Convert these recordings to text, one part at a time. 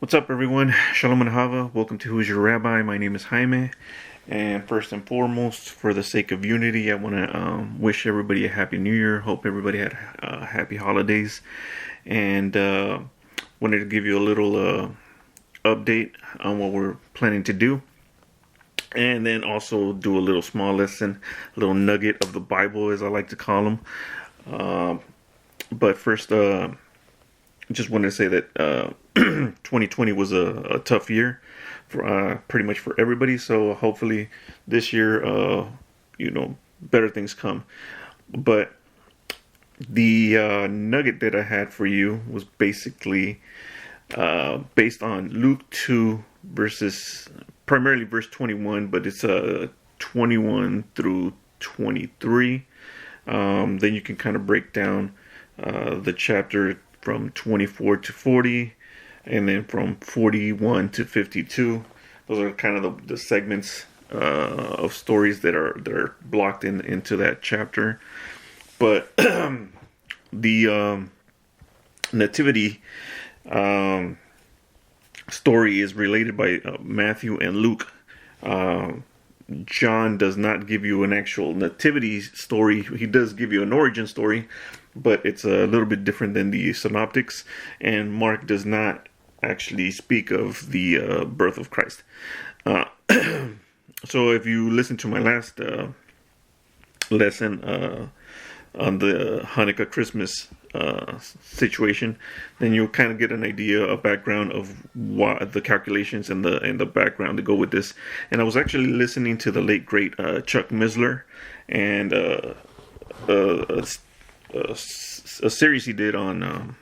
What's up, everyone? Shalom and Hava. Welcome to Who's Your Rabbi. My name is Jaime. And first and foremost, for the sake of unity, I want to wish everybody a Happy New Year. Hope everybody had happy holidays. And wanted to give you a little update on what we're planning to do. And then also do a little small lesson, a little nugget of the Bible, as I like to call them. But first, just wanted to say that 2020 was a tough year for pretty much for everybody. So hopefully this year, better things come. But the nugget that I had for you was basically based on Luke 2 verses, primarily verse 21, but it's 21 through 23. Then you can kind of break down the chapter from 24 to 40, and then from 41 to 52. Those are kind of the segments of stories that are blocked into that chapter. But the nativity story is related by Matthew and Luke. John does not give you an actual nativity story. He does give you an origin story, but it's a little bit different than the synoptics. And Mark does not actually speak of the birth of Christ. So if you listen to my last lesson on the Hanukkah Christmas situation, then you'll kind of get an idea, a background of what the calculations and the background to go with this. And I was actually listening to the late great Chuck Missler and a series he did on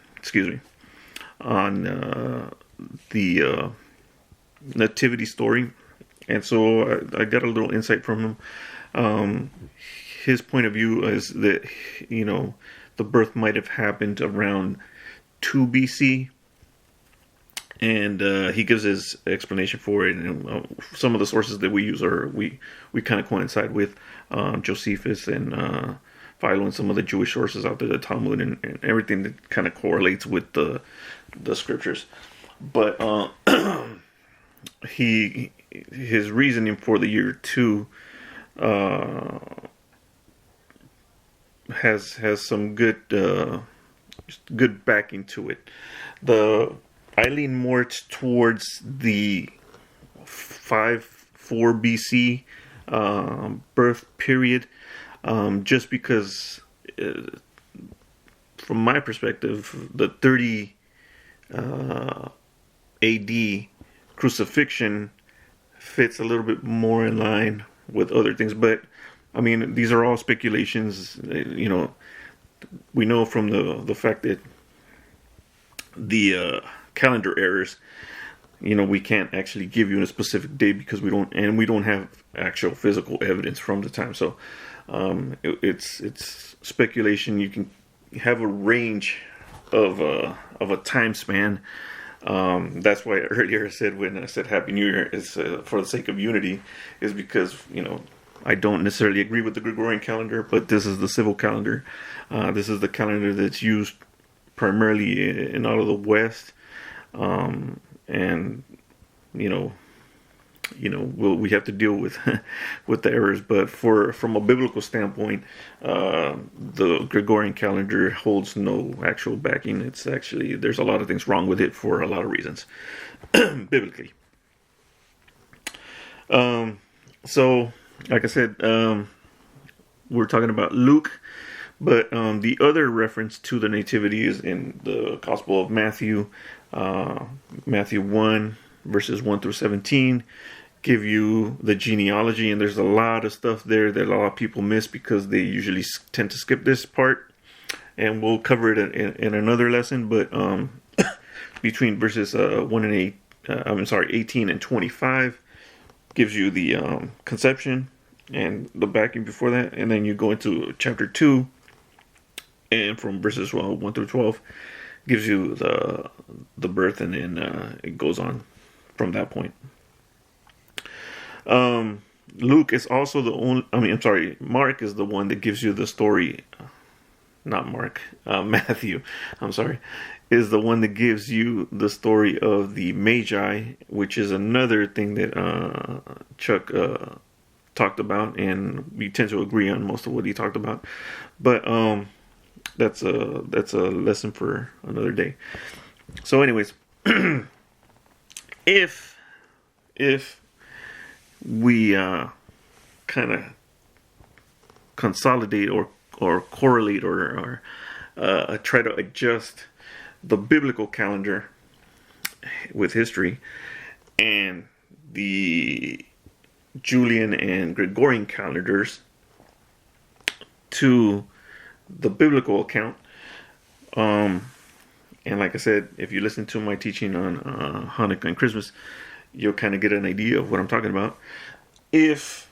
the nativity story, and so I got a little insight from him. His point of view is that the birth might have happened around 2 BC, and he gives his explanation for it. And some of the sources that we use we kind of coincide with Josephus and Philo and some of the Jewish sources out there, the Talmud and everything that kind of correlates with the scriptures. But his reasoning for the year 2 has some good backing to it. I lean more towards the 5-4 BC birth period, just because from my perspective, the 30 AD crucifixion fits a little bit more in line with other things. But I mean, these are all speculations. We know from the fact that the calendar errors, we can't actually give you a specific date because we don't have actual physical evidence from the time. So it's speculation. You can have a range of a time span. That's why earlier I said, when I said Happy New Year, is for the sake of unity, is because I don't necessarily agree with the Gregorian calendar, but this is the civil calendar. This is the calendar that's used primarily in all of the West, and we have to deal with with the errors. But from a biblical standpoint, the Gregorian calendar holds no actual backing. It's actually, there's a lot of things wrong with it for a lot of reasons, biblically. So, like I said, we're talking about Luke, but the other reference to the nativity is in the Gospel of Matthew, Matthew 1, verses 1 through 17, give you the genealogy, and there's a lot of stuff there that a lot of people miss because they usually tend to skip this part, and we'll cover it in another lesson. But between verses 18 and 25 gives you the conception and the backing before that, and then you go into chapter 2, and from verses 1 through 12 gives you the birth, and then it goes on from that point. Luke is also Mark is the one that gives you the story not Mark, Matthew, I'm sorry, is the one that gives you the story of the Magi, which is another thing that Chuck talked about, and we tend to agree on most of what he talked about. But that's a lesson for another day. So, anyways, if we kind of consolidate or correlate or try to adjust the biblical calendar with history and the Julian and Gregorian calendars to the biblical account, and like I said, if you listen to my teaching on Hanukkah and Christmas, you'll kind of get an idea of what I'm talking about. If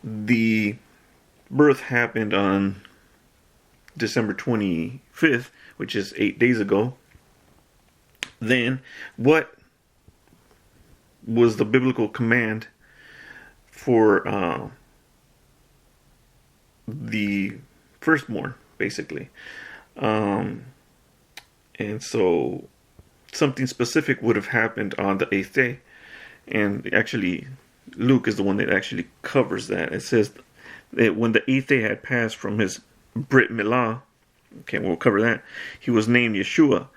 the birth happened on December 25th, which is 8 days ago, then what was the biblical command for the firstborn, basically? And so something specific would have happened on the 8th day. And actually, Luke is the one that actually covers that. It says that when the 8th day had passed from his Brit Milah, okay, we'll cover that, he was named Yeshua,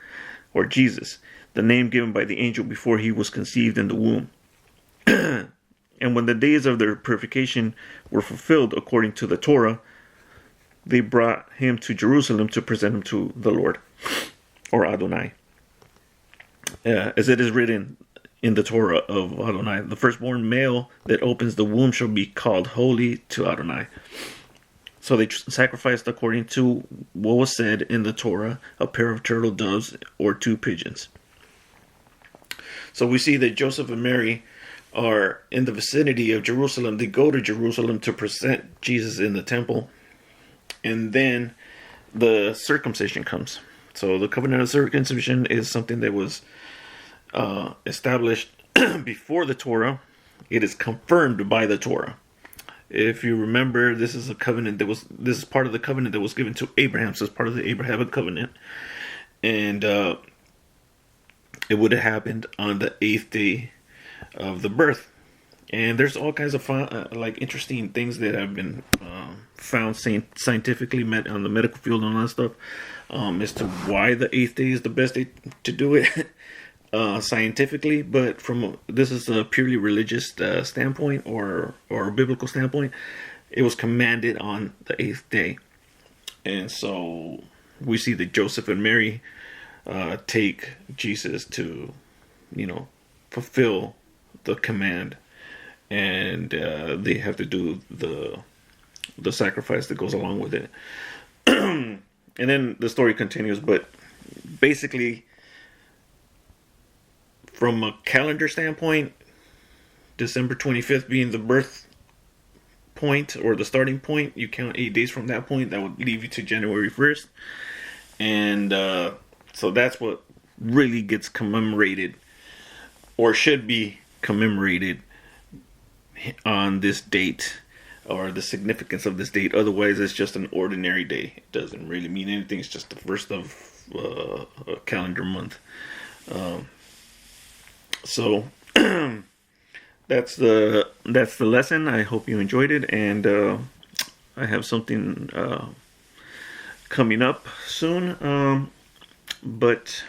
or Jesus, the name given by the angel before he was conceived in the womb. And when the days of their purification were fulfilled according to the Torah, they brought him to Jerusalem to present him to the Lord, or Adonai. As it is written in the Torah of Adonai, the firstborn male that opens the womb shall be called holy to Adonai. So they sacrificed according to what was said in the Torah, a pair of turtle doves or 2 pigeons. So we see that Joseph and Mary are in the vicinity of Jerusalem. They go to Jerusalem to present Jesus in the temple. And then the circumcision comes. So the covenant of circumcision is something that was established before the Torah. It is confirmed by the Torah. If you remember, this is part of the covenant that was given to Abraham. So it's part of the Abrahamic covenant. And it would have happened on the 8th day of the birth. And there's all kinds of interesting things that have been found scientifically on the medical field and all that stuff, as to why the 8th day is the best day to do it scientifically. But this is a purely religious standpoint or a biblical standpoint. It was commanded on the 8th day. And so we see that Joseph and Mary take Jesus to, fulfill the command. And they have to do the sacrifice that goes along with it. And then the story continues. But basically, from a calendar standpoint, December 25th being the birth point or the starting point, you count 8 days from that point. That would leave you to January 1st. And so that's what really gets commemorated, or should be commemorated, on this date, or the significance of this date. Otherwise, it's just an ordinary day. It doesn't really mean anything. It's just the first of a calendar month. So that's the lesson. I hope you enjoyed it, and I have something coming up soon. But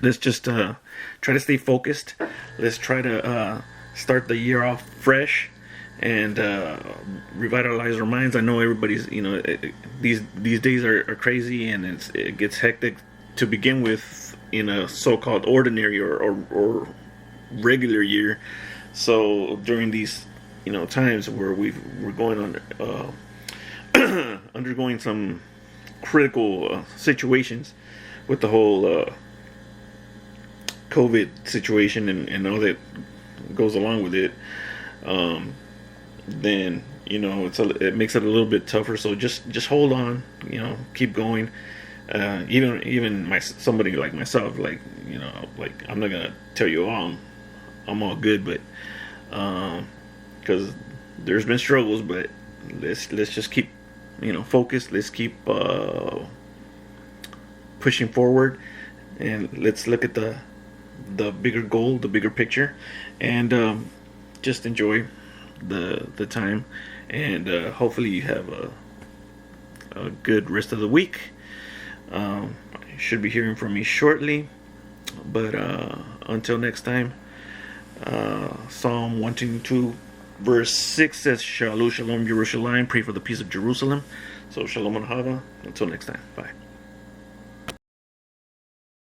let's just try to stay focused. Let's try to start the year off fresh and revitalize our minds. I know everybody's, these days are crazy, and it gets hectic to begin with in a so-called ordinary or regular year. So during these times where we're going on undergoing some critical situations with the whole COVID situation and all that goes along with it, then it makes it a little bit tougher. So just hold on, keep going. Even somebody like myself, I'm not gonna tell you, I'm all good, but because there's been struggles, but let's just keep focused. Let's keep pushing forward, and let's look at the bigger goal, the bigger picture, and just enjoy the time. And hopefully you have a good rest of the week. You should be hearing from me shortly, but until next time, Psalm 122 verse 6 says, Shalom, Shalom, Jerusalem. Pray for the peace of Jerusalem. So Shalom and Hava. Until next time. Bye.